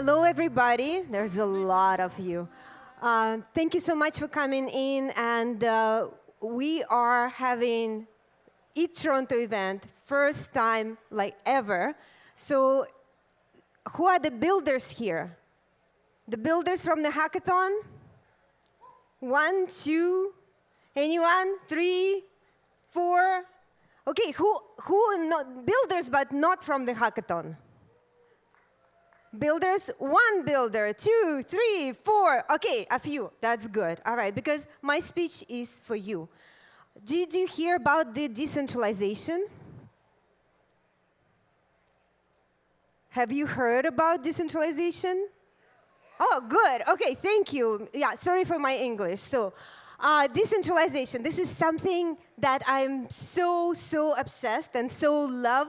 Hello, everybody. There's a lot of you. Thank you so much for coming in. And we are having Toronto event, first time like ever. So who are the builders here? The builders from the hackathon? 1, 2, anyone? 3, 4? Okay, who not builders but not from the hackathon? Builders, 1 builder, 2, 3, 4. Okay, a few. That's good. All right, because my speech is for you. Did you hear about the decentralization? Have you heard about decentralization? Oh, good. Okay, thank you. Yeah, sorry for my English. So, decentralization. This is something that I'm so obsessed and so love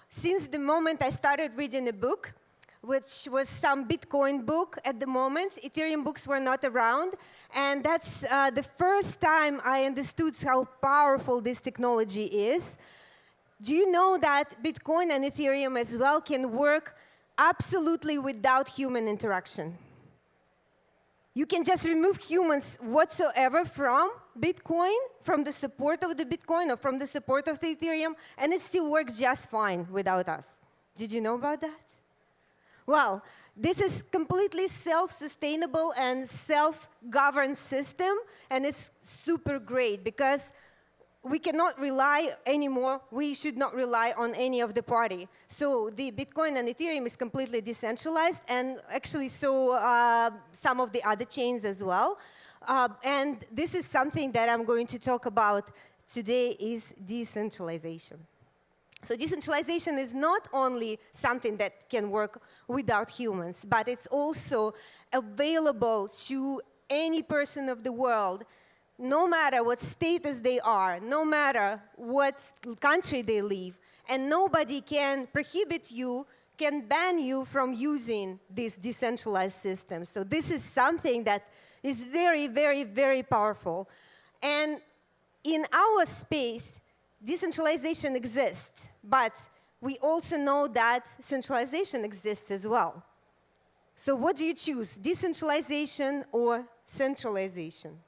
since the moment I started reading a book, which was some Bitcoin book at the moment. Ethereum books were not around. And that's the first time I understood how powerful this technology is. Do you know that Bitcoin and Ethereum as well can work absolutely without human interaction? You can just remove humans whatsoever from Bitcoin, from the support of the Bitcoin or from the support of the Ethereum, and it still works just fine without us. Did you know about that? Well, this is completely self-sustainable and self-governed system, and it's super great because we cannot rely anymore, we should not rely on any of the party. So the Bitcoin and Ethereum is completely decentralized, and actually so some of the other chains as well. And this is something that I'm going to talk about today is decentralization. So decentralization is not only something that can work without humans, but it's also available to any person of the world, no matter what status they are, no matter what country they live, and nobody can prohibit you, can ban you from using this decentralized system. So this is something that is very powerful. And in our space, decentralization exists, but we also know that centralization exists as well. So what do you choose, decentralization or centralization?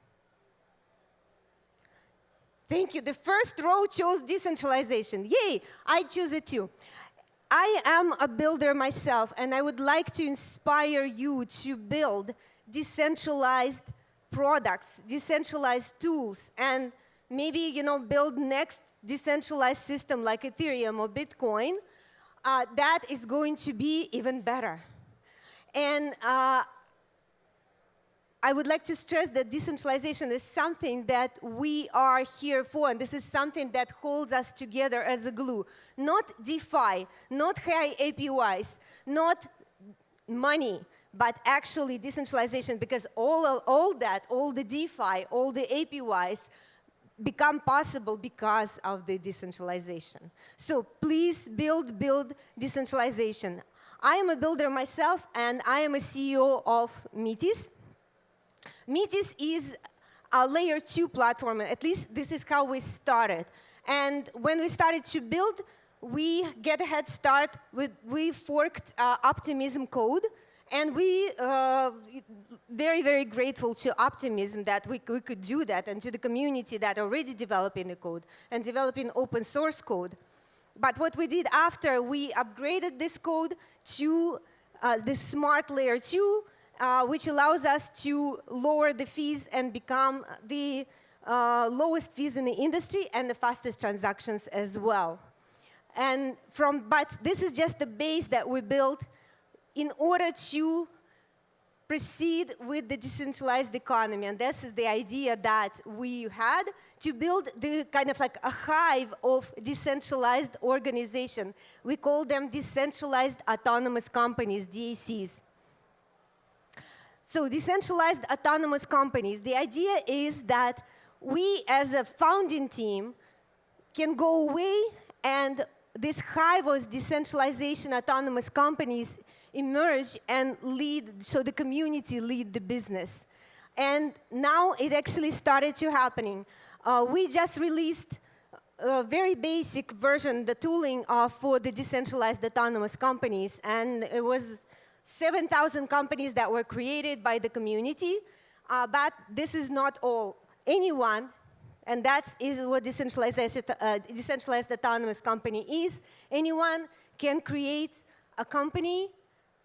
Thank you. The first row chose decentralization. Yay, I choose it too. I am a builder myself, and I would like to inspire you to build decentralized products, decentralized tools, and maybe, build next decentralized system like Ethereum or Bitcoin. That is going to be even better. And I would like to stress that decentralization is something that we are here for, and this is something that holds us together as a glue. Not DeFi, not high APYs, not money, but actually decentralization, because all the DeFi, all the APYs become possible because of the decentralization. So please build decentralization. I am a builder myself, and I am a CEO of Metis. Metis is a layer 2 platform, at least this is how we started. And when we started to build, we get a head start we forked Optimism code, and we very grateful to Optimism that we could do that, and to the community that already developing the code and developing open source code. But what we did after, we upgraded this code to the smart layer 2, which allows us to lower the fees and become the lowest fees in the industry and the fastest transactions as well. But this is just the base that we built in order to proceed with the decentralized economy. And this is the idea that we had to build the kind of like a hive of decentralized organization. We call them decentralized autonomous companies, DACs. So decentralized autonomous companies, the idea is that we as a founding team can go away, and this hive of decentralization autonomous companies emerge and lead, so the community lead the business. And now it actually started to happening. We just released a very basic version, the tooling for the decentralized autonomous companies, and it was 7,000 companies that were created by the community, but this is not all. Anyone, and that is what decentralized autonomous company is, anyone can create a company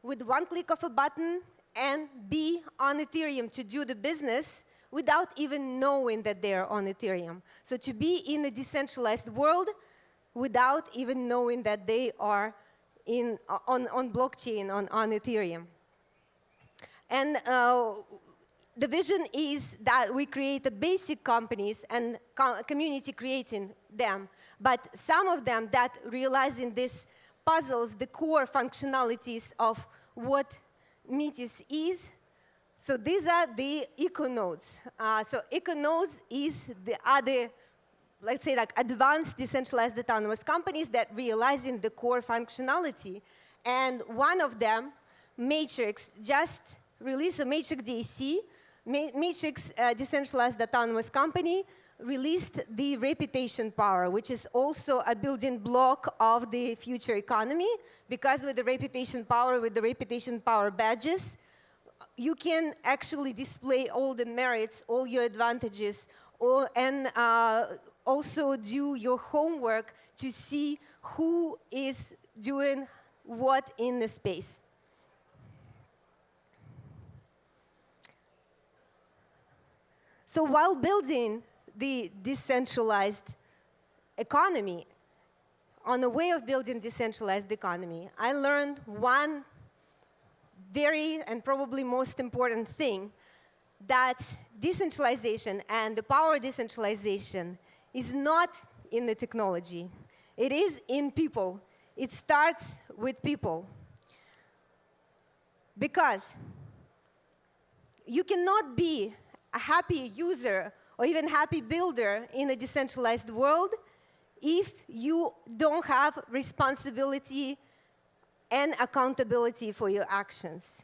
with one click of a button and be on Ethereum to do the business without even knowing that they're on Ethereum. So to be in a decentralized world without even knowing that they are on blockchain, on Ethereum. And the vision is that we create the basic companies and community creating them. But some of them that realizing these puzzles, the core functionalities of what Metis is. So these are the econodes. So econodes is the other, let's say, like advanced decentralized autonomous companies that realizing the core functionality. And one of them, Matrix, just released a Matrix DAC. Matrix, decentralized autonomous company, released the reputation power, which is also a building block of the future economy, because with the reputation power badges, you can actually display all the merits, all your advantages, and also do your homework to see who is doing what in the space. So while building the decentralized economy, on the way of building decentralized economy, I learned one very and probably most important thing, that decentralization and the power of decentralization is not in the technology. It is in people. It starts with people. Because you cannot be a happy user or even happy builder in a decentralized world if you don't have responsibility and accountability for your actions.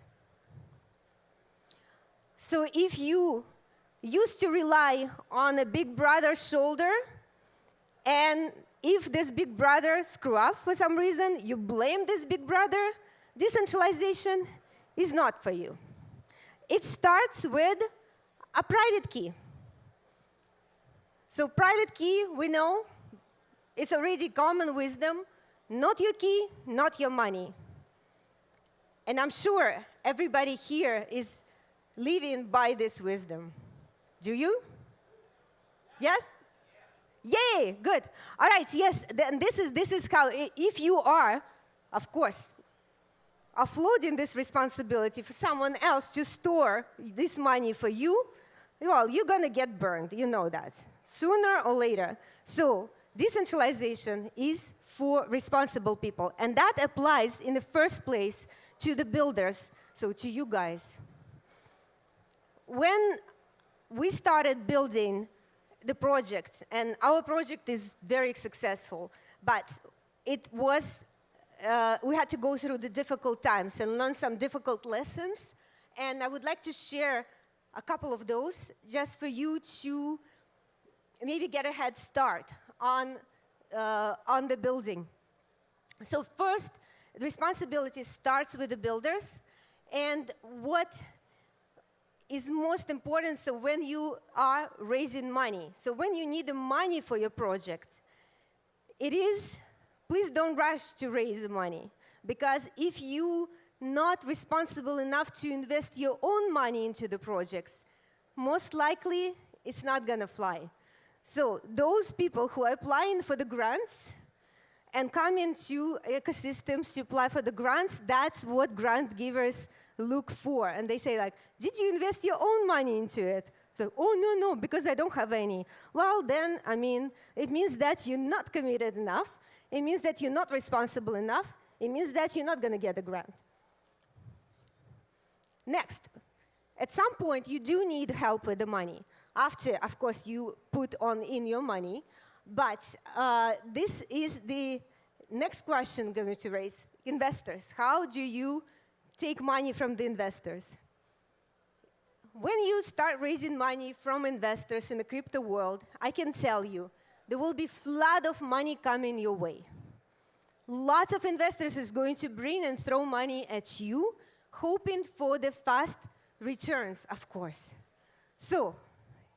So if you used to rely on a big brother's shoulder, and if this big brother screw up for some reason, you blame this big brother, decentralization is not for you. It starts with a private key. So private key, we know, it's already common wisdom, not your key, not your money. And I'm sure everybody here is living by this wisdom. Do you? Yes? Yay, good. All right, yes, then this is how, if you are, of course, offloading this responsibility for someone else to store this money for you, well, you're going to get burned. You know that. Sooner or later. So decentralization is for responsible people. And that applies in the first place to the builders, so to you guys. When we started building the project, and our project is very successful, but it was, we had to go through the difficult times and learn some difficult lessons. And I would like to share a couple of those just for you to maybe get a head start on the building. So first, the responsibility starts with the builders. And what is most important, so when you are raising money, so when you need the money for your project, please don't rush to raise the money. Because if you not responsible enough to invest your own money into the projects, most likely it's not going to fly. So those people who are applying for the grants and come into ecosystems to apply for the grants, that's what grant givers look for. And they say, like, did you invest your own money into it? So, oh, no, because I don't have any. Well, then, I mean, it means that you're not committed enough. It means that you're not responsible enough. It means that you're not going to get a grant. Next, at some point, you do need help with the money. After, of course, you put in your money. But this is the next question I'm going to raise. Investors, how do you take money from the investors? When you start raising money from investors in the crypto world, I can tell you, there will be a flood of money coming your way. Lots of investors is going to bring and throw money at you, hoping for the fast returns, of course. So,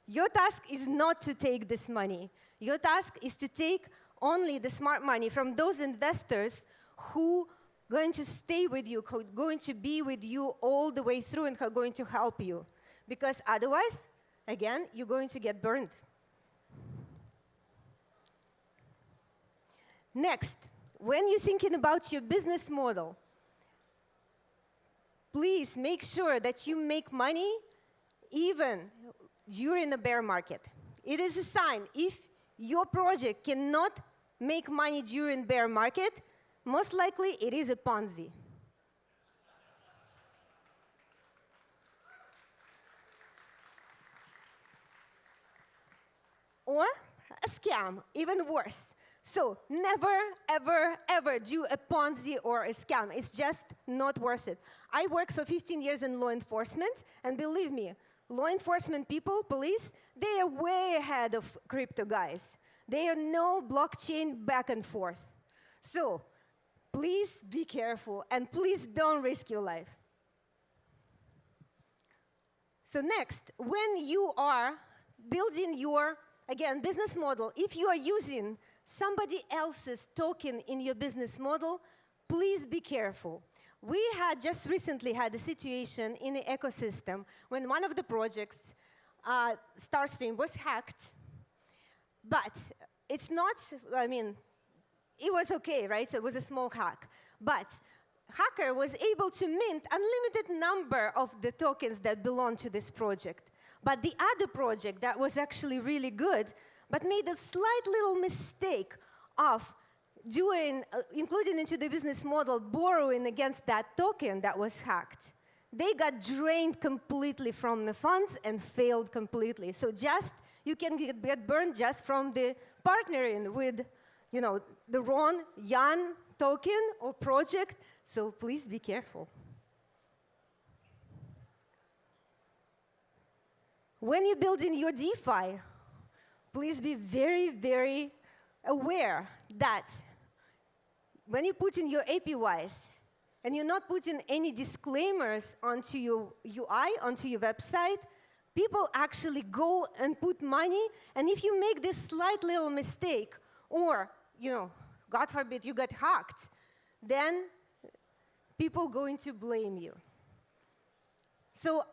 your task is not to take this money. Your task is to take only the smart money from those investors who are going to stay with you, who are going to be with you all the way through and who are going to help you. Because otherwise, again, you're going to get burned. Next, when you're thinking about your business model, please make sure that you make money even during a bear market. It is a sign. If your project cannot make money during bear market, most likely it is a Ponzi. Or a scam, even worse. So never, ever, ever do a Ponzi or a scam. It's just not worth it. I worked for 15 years in law enforcement, and believe me, law enforcement people, police, they are way ahead of crypto guys. They know blockchain back and forth. So please be careful, and please don't risk your life. So next, when you are building your, again, business model, if you are using somebody else's token in your business model, please be careful. We had just recently had a situation in the ecosystem when one of the projects, Starstream, was hacked. But it's not, I mean, it was okay, right? So it was a small hack. But hacker was able to mint unlimited number of the tokens that belong to this project. But the other project that was actually really good, but made a slight little mistake of doing, including into the business model, borrowing against that token that was hacked. They got drained completely from the funds and failed completely. So just, you can get burned just from the partnering with, you know, the wrong young token or project. So please be careful. When you're building your DeFi, please be very, very aware that when you put in your APYs and you're not putting any disclaimers onto your UI, onto your website, people actually go and put money. And if you make this slight little mistake, or, you know, God forbid, you get hacked, then people going to blame you. So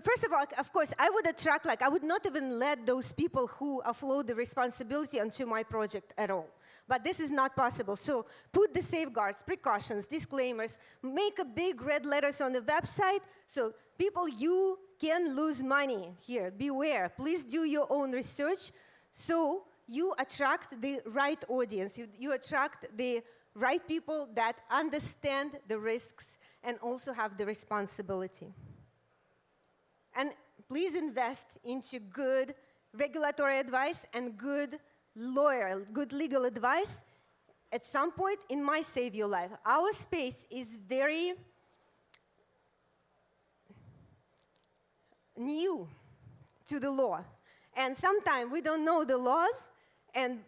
first of all, of course, I would attract, like, I would not even let those people who offload the responsibility onto my project at all. But this is not possible. So put the safeguards, precautions, disclaimers, make a big red letters on the website. So people, you can lose money here. Beware. Please do your own research so you attract the right audience. You attract the right people that understand the risks and also have the responsibility. And please invest into good regulatory advice and good lawyer, good legal advice. At some point, it might save your life. Our space is very new to the law. And sometimes we don't know the laws, and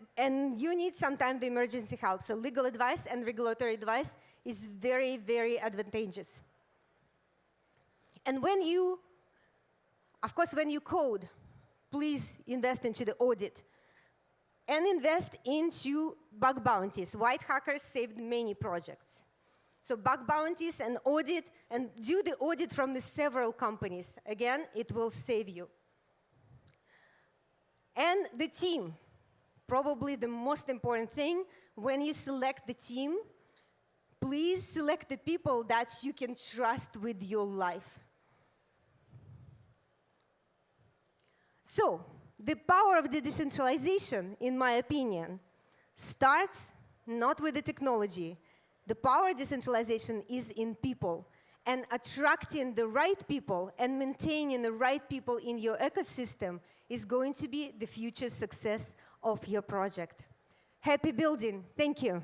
you need sometimes the emergency help. So legal advice and regulatory advice is very, very advantageous. And when you, of course, when you code, please invest into the audit. And invest into bug bounties. White hackers saved many projects. So bug bounties and audit, and do the audit from the several companies. Again, it will save you. And the team, probably the most important thing. When you select the team, please select the people that you can trust with your life. So, the power of the decentralization, in my opinion, starts not with the technology. The power of decentralization is in people. And attracting the right people and maintaining the right people in your ecosystem is going to be the future success of your project. Happy building. Thank you.